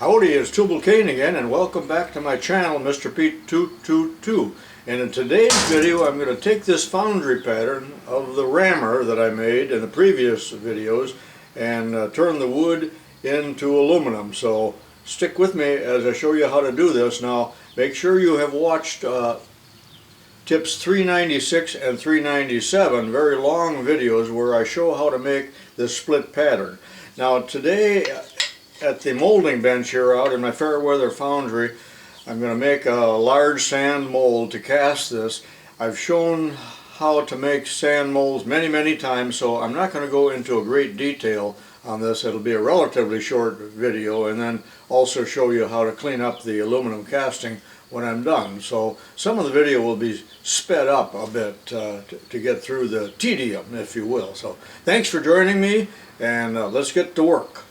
Howdy, it's tubalcain again, and welcome back to my channel, Mr. Pete 222. And in today's video, I'm going to take this foundry pattern of the rammer that I made in the previous videos and turn the wood into aluminum. So stick with me as I show you how to do this. Now, make sure you have watched tips 396 and 397, very long videos where I show how to make this split pattern. Now today, at the molding bench here out in my Fairweather foundry, I'm going to make a large sand mold to cast this. I've shown how to make sand molds many times, so I'm not going to go into a great detail on this. It'll be a relatively short video, and then also show you how to clean up the aluminum casting when I'm done. So some of the video will be sped up a bit to get through the tedium, if you will. So thanks for joining me, and let's get to work.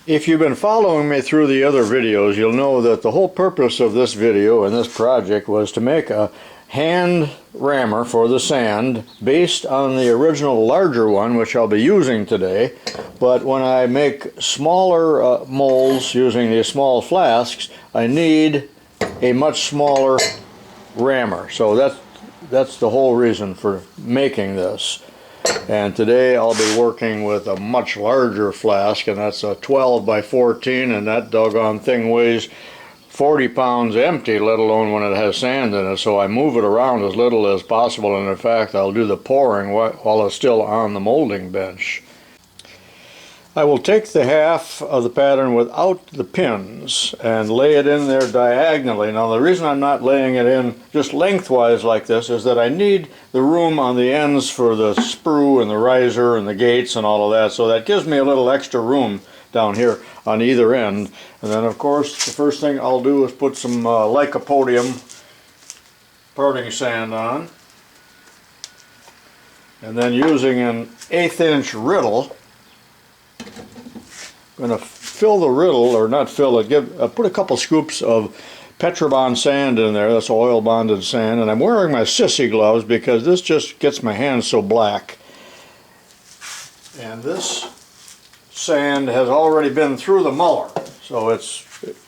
If you've been following me through the other videos, you'll know that the whole purpose of this video and this project was to make a hand rammer for the sand based on the original larger one, which I'll be using today. But when I make smaller molds using these small flasks, I need a much smaller rammer. So that's the whole reason for making this. And today I'll be working with a much larger flask, and that's a 12 by 14, and that doggone thing weighs 40 pounds empty, let alone when it has sand in it. So I move it around as little as possible, and in fact I'll do the pouring while it's still on the molding bench. I will take the half of the pattern without the pins and lay it in there diagonally. Now the reason I'm not laying it in just lengthwise like this is that I need the room on the ends for the sprue and the riser and the gates and all of that, so that gives me a little extra room down here on either end. And then of course the first thing I'll do is put some lycopodium parting sand on, and then using an 1/8 inch riddle, I'm going to fill the riddle, or not fill it, put a couple scoops of Petrobond sand in there. That's oil bonded sand, and I'm wearing my sissy gloves because this just gets my hands so black. And this sand has already been through the muller, so it's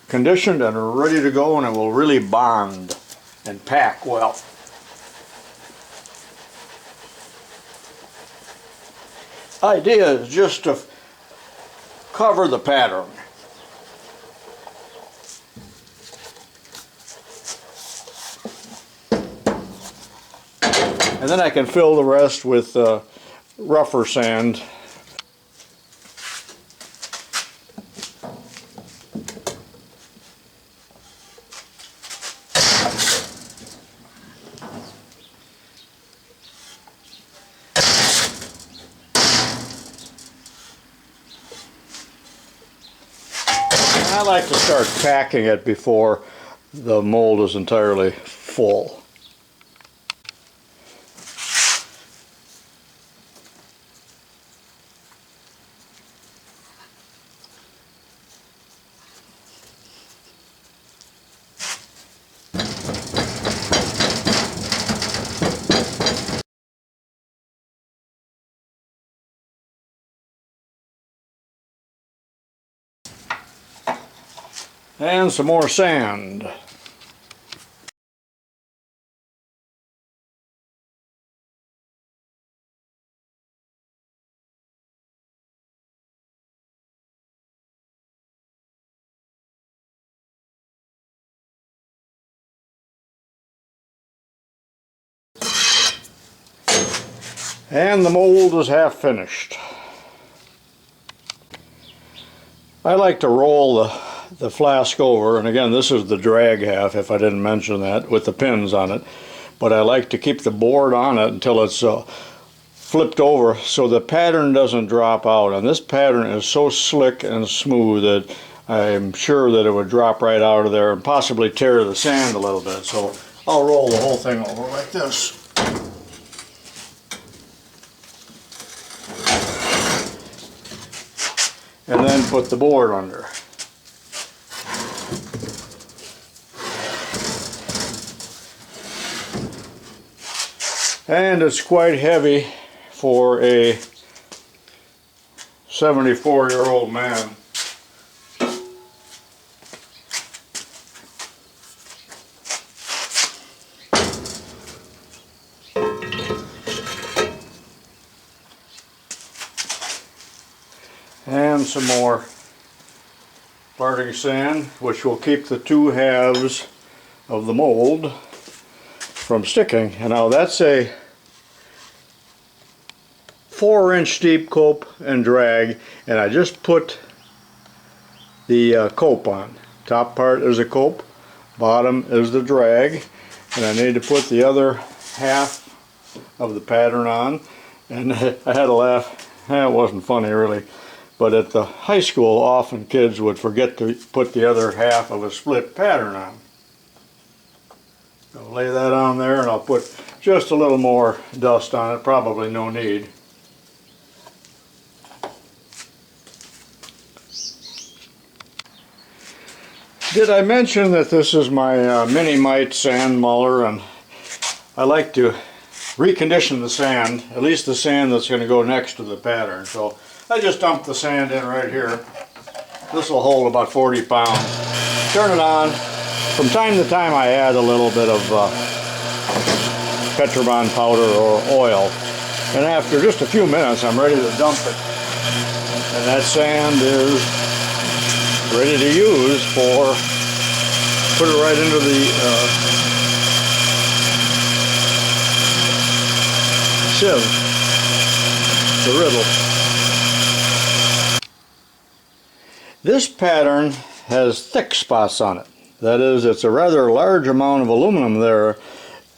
conditioned and ready to go, and it will really bond and pack well. Idea is just to cover the pattern. And then I can fill the rest with rougher sand. I like to start packing it before the mold is entirely full. And some more sand. And the mold is half finished. I like to roll the flask over, and again this is the drag half, if I didn't mention that, with the pins on it, but I like to keep the board on it until it's flipped over so the pattern doesn't drop out. And this pattern is so slick and smooth that I'm sure that it would drop right out of there and possibly tear the sand a little bit. So I'll roll the whole thing over like this. And then put the board under. And it's quite heavy for a 74-year-old man. some more parting sand, which will keep the two halves of the mold from sticking. And now that's a 4-inch deep cope and drag, and I just put the cope on. Top part is a cope, bottom is the drag, and I need to put the other half of the pattern on. And I had a laugh. It wasn't funny really, but at the high school often kids would forget to put the other half of a split pattern on. I'll lay that on there, and I'll put just a little more dust on it, probably no need. Did I mention that this is my mini mite sand muller, and I like to recondition the sand, at least the sand that's going to go next to the pattern. So I just dumped the sand in right here. This will hold about 40 pounds. Turn it on. From time to time I add a little bit of Petrobond powder or oil, and after just a few minutes I'm ready to dump it, and that sand is ready to use for, put it right into the sieve, the riddle. This pattern has thick spots on it. That is, it's a rather large amount of aluminum there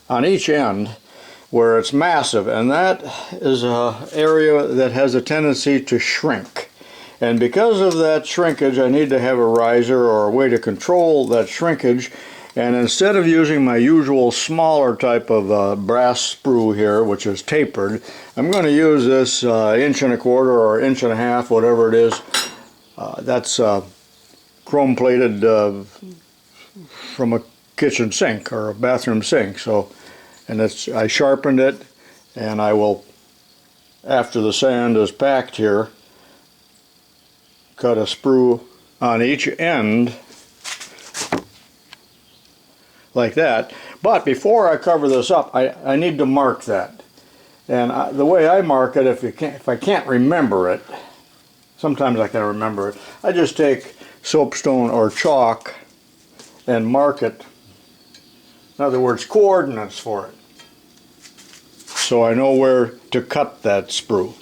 on each end where it's massive, and that is an area that has a tendency to shrink. And because of that shrinkage, I need to have a riser or a way to control that shrinkage. And instead of using my usual smaller type of brass sprue here, which is tapered, I'm going to use this 1.25 inches or 1.5 inches, whatever it is. That's chrome plated from a kitchen sink or a bathroom sink. So, and I sharpened it, and I will, after the sand is packed here, cut a sprue on each end like that. But before I cover this up, I need to mark that. And the way I mark it, if I can't remember it, sometimes I can remember it, I just take soapstone or chalk and mark it. In other words, coordinates for it, so I know where to cut that sprue.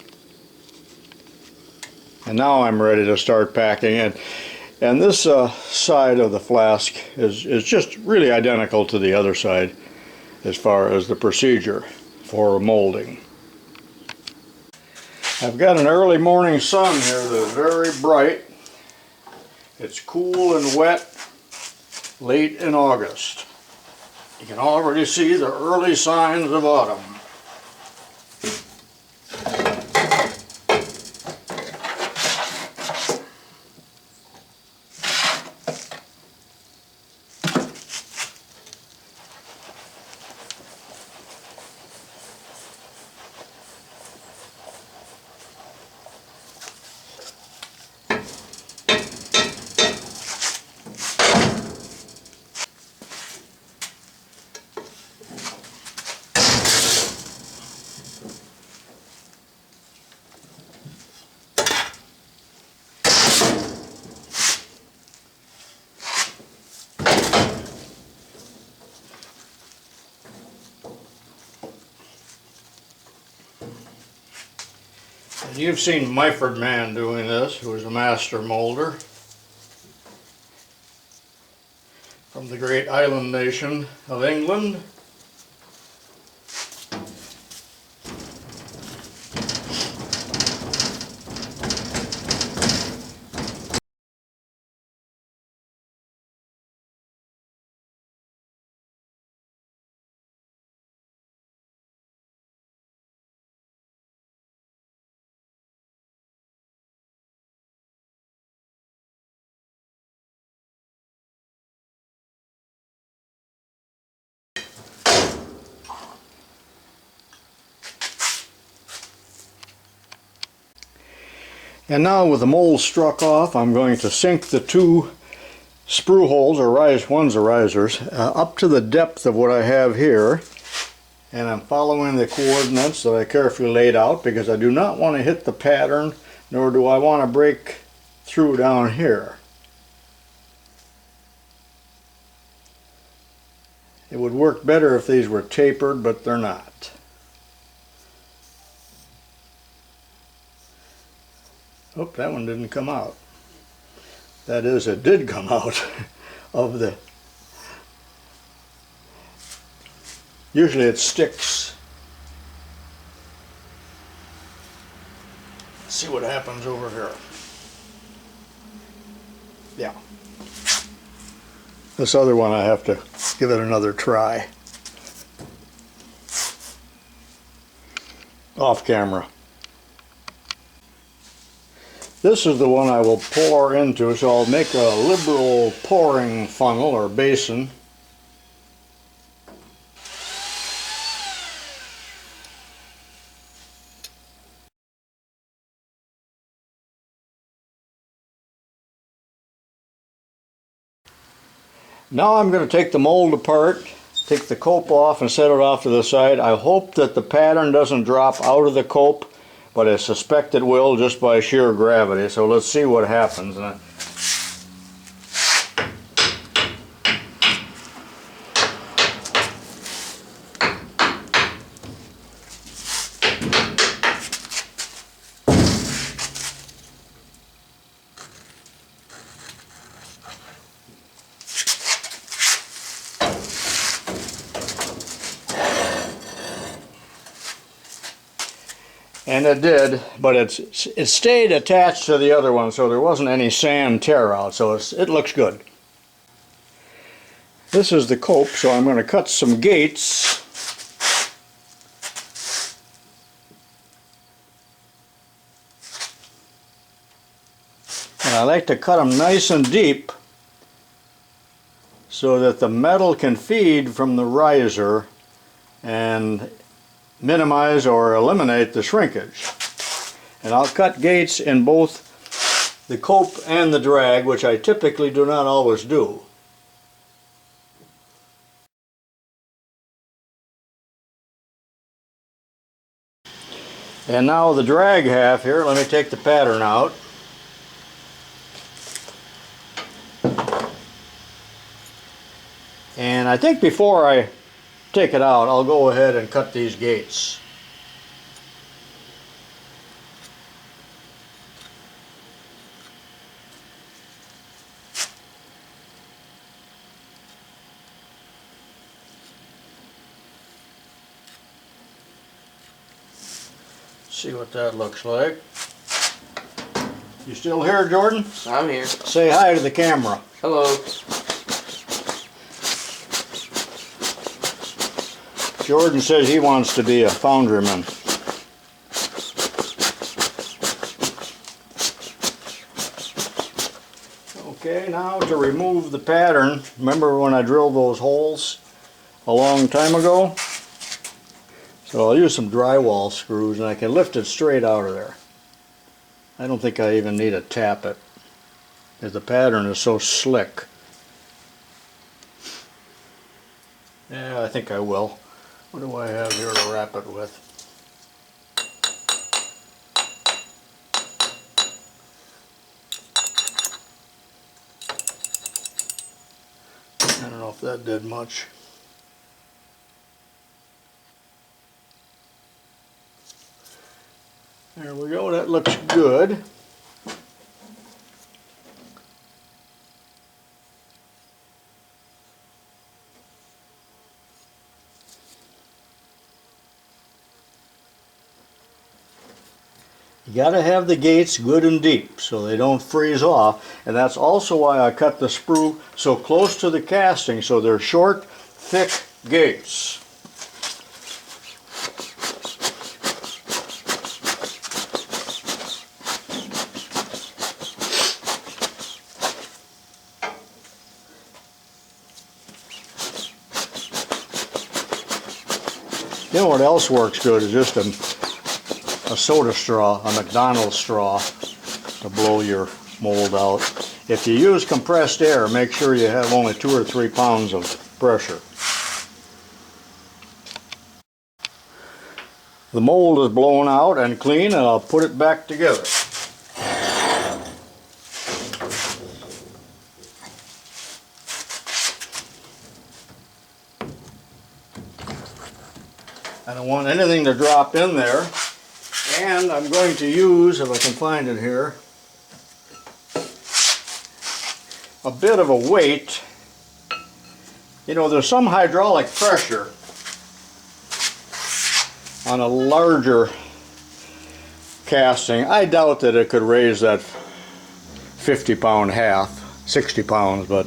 And now I'm ready to start packing it. And this side of the flask is just really identical to the other side as far as the procedure for molding. I've got an early morning sun here that's very bright. It's cool and wet late in August. You can already see the early signs of autumn. And you've seen Myford Man doing this, who is a master molder from the great island nation of England. And now with the mold struck off, I'm going to sink the two sprue holes, or one's the risers, up to the depth of what I have here. And I'm following the coordinates that I carefully laid out because I do not want to hit the pattern, nor do I want to break through down here. It would work better if these were tapered, but they're not. Oh, that one didn't come out. That is, it did come out of the... Usually it sticks. Let's see what happens over here. Yeah. This other one I have to give it another try. Off camera. This is the one I will pour into, so I'll make a liberal pouring funnel or basin. Now I'm going to take the mold apart, take the cope off and set it off to the side. I hope that the pattern doesn't drop out of the cope, but I suspect it will just by sheer gravity. So let's see what happens. And it did, but it stayed attached to the other one, so there wasn't any sand tear out, so it looks good. This is the cope, so I'm going to cut some gates. And I like to cut them nice and deep so that the metal can feed from the riser and minimize or eliminate the shrinkage. And I'll cut gates in both the cope and the drag, which I typically do not always do. And now the drag half here, let me take the pattern out. And I think before I take it out, I'll go ahead and cut these gates. See what that looks like. You still here, Jordan? I'm here. Say hi to the camera. Hello. Jordan says he wants to be a foundryman. Okay, now to remove the pattern. Remember when I drilled those holes a long time ago? So I'll use some drywall screws and I can lift it straight out of there. I don't think I even need to tap it, because the pattern is so slick. Yeah, I think I will. What do I have here to wrap it with? I don't know if that did much. There we go, that looks good. You got to have the gates good and deep so they don't freeze off, and that's also why I cut the sprue so close to the casting, so they're short, thick gates. You know what else works good is just a soda straw, a McDonald's straw, to blow your mold out. If you use compressed air, make sure you have only 2 or 3 pounds of pressure. The mold is blown out and clean, and I'll put it back together. I don't want anything to drop in there. And I'm going to use, if I can find it here, a bit of a weight. You know, there's some hydraulic pressure on a larger casting. I doubt that it could raise that 50-pound half, 60 pounds, but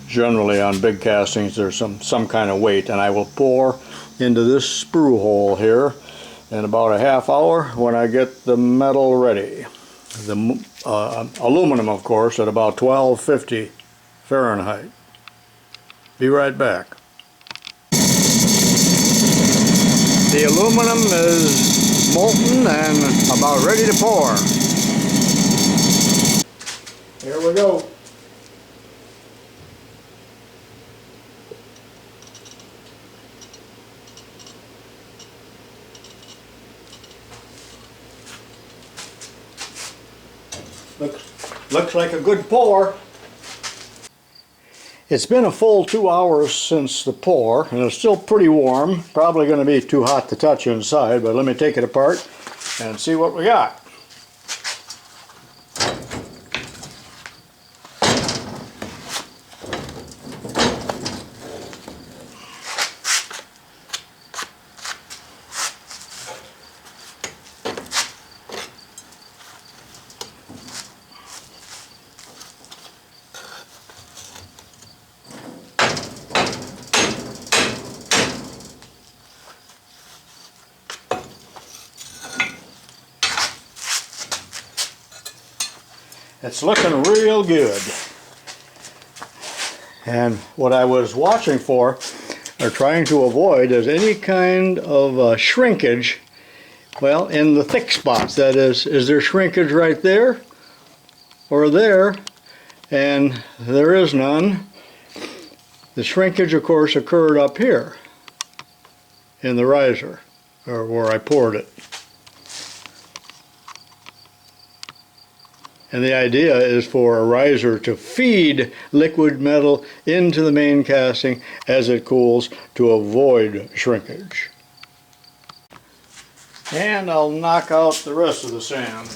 generally on big castings there's some kind of weight, and I will pour into this sprue hole here in about a half hour when I get the metal ready. The aluminum, of course, at about 1250 Fahrenheit. Be right back. The aluminum is molten and about ready to pour. Here we go. Looks like a good pour. It's been a full 2 hours since the pour, and it's still pretty warm. Probably going to be too hot to touch inside, but let me take it apart and see what we got. It's looking real good. And what I was watching for, or trying to avoid, is any kind of shrinkage, well, in the thick spots. That is there shrinkage right there or there? And there is none. The shrinkage, of course, occurred up here in the riser, or where I poured it. And the idea is for a riser to feed liquid metal into the main casting as it cools to avoid shrinkage. And I'll knock out the rest of the sand.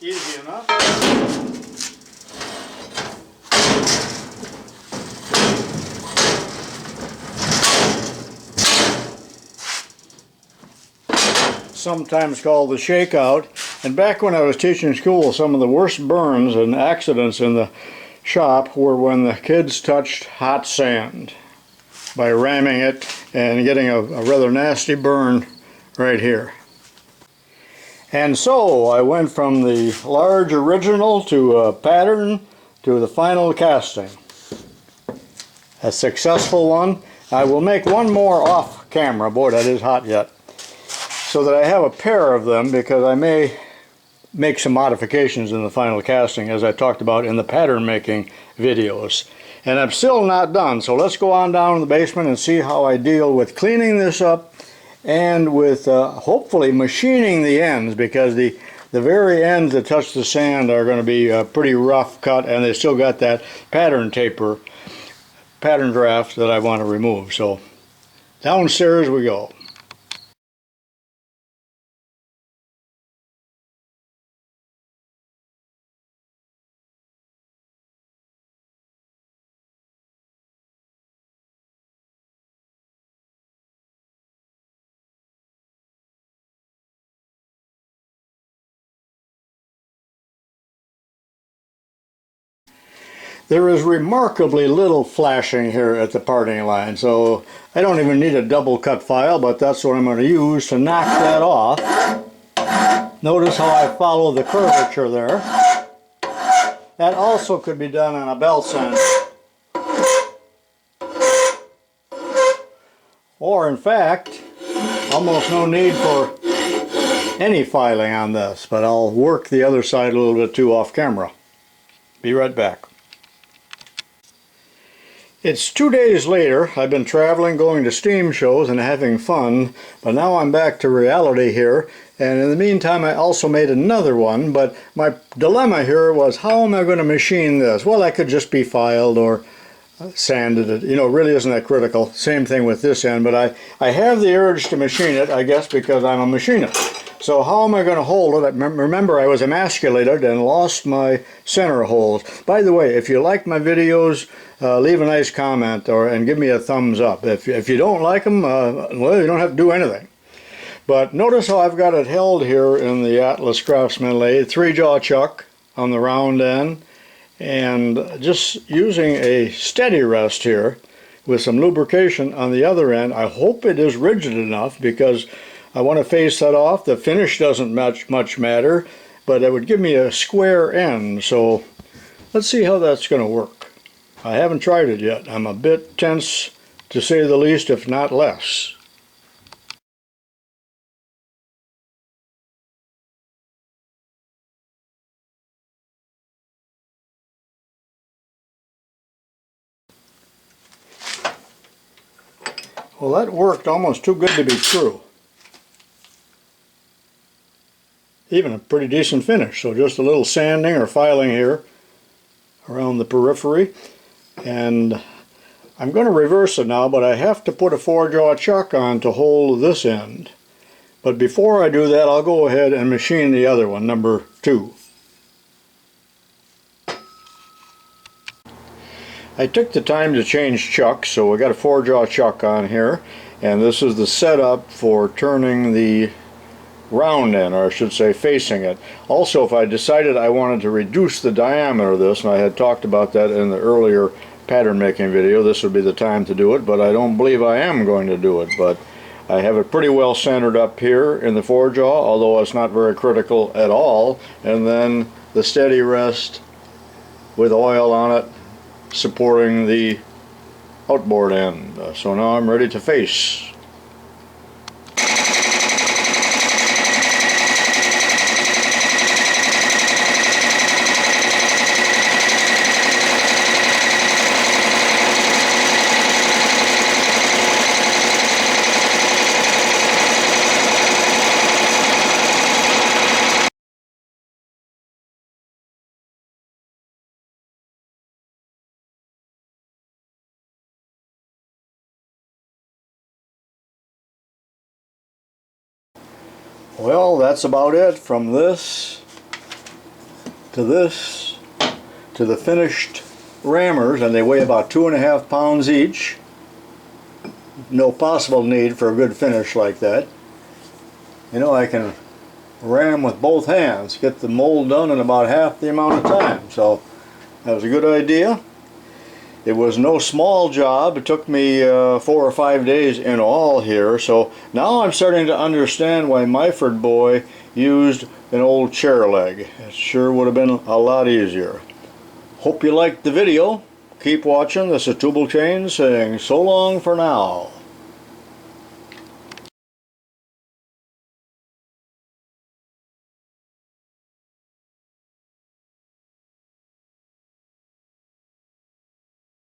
Easy enough. Sometimes called the shakeout. And back when I was teaching school, some of the worst burns and accidents in the shop were when the kids touched hot sand by ramming it and getting a rather nasty burn right here. And so I went from the large original to a pattern to the final casting. A successful one. I will make one more off camera. Boy, that is hot yet. So that I have a pair of them, because I may make some modifications in the final casting, as I talked about in the pattern making videos. And I'm still not done, so let's go on down in the basement and see how I deal with cleaning this up and with hopefully machining the ends, because the very ends that touch the sand are going to be pretty rough cut, and they still got that pattern draft that I want to remove. So downstairs we go. There is remarkably little flashing here at the parting line, so I don't even need a double cut file, but that's what I'm going to use to knock that off. Notice how I follow the curvature there. That also could be done on a belt sander. Or in fact, almost no need for any filing on this, but I'll work the other side a little bit too off camera. Be right back. It's 2 days later. I've been traveling, going to steam shows and having fun, but now I'm back to reality here, and in the meantime I also made another one. But my dilemma here was, how am I going to machine this? Well, that could just be filed, or sanded it. You know, it really isn't that critical. Same thing with this end, but I have the urge to machine it, I guess, because I'm a machinist. So how am I going to hold it? Remember, I was emasculated and lost my center holes. By the way, if you like my videos, leave a nice comment and give me a thumbs up. If you don't like them, well, you don't have to do anything. But notice how I've got it held here in the Atlas Craftsman lathe. 3-jaw chuck on the round end, and just using a steady rest here with some lubrication on the other end. I hope it is rigid enough, because I want to face that off. The finish doesn't much matter, but it would give me a square end. So let's see how that's going to work. I haven't tried it yet. I'm a bit tense, to say the least, if not less. Well, that worked almost too good to be true. Even a pretty decent finish. So just a little sanding or filing here around the periphery. And I'm going to reverse it now, but I have to put a 4-jaw chuck on to hold this end. But before I do that, I'll go ahead and machine the other one, number 2. I took the time to change chucks, so we got a 4-jaw chuck on here, and this is the setup for turning the round end, or I should say facing it. Also, if I decided I wanted to reduce the diameter of this, and I had talked about that in the earlier pattern making video, this would be the time to do it, but I don't believe I am going to do it. But I have it pretty well centered up here in the 4-jaw, although it's not very critical at all, and then the steady rest with oil on it supporting the outboard end. So now I'm ready to face. Well, that's about it. From this to the finished rammers, and they weigh about 2.5 pounds each. No possible need for a good finish like that. You know, I can ram with both hands, get the mold done in about half the amount of time. So that was a good idea. It was no small job. It took me 4 or 5 days in all here. So now I'm starting to understand why Myford Boy used an old chair leg. It sure would have been a lot easier. Hope you liked the video. Keep watching. This is tubalcain saying so long for now.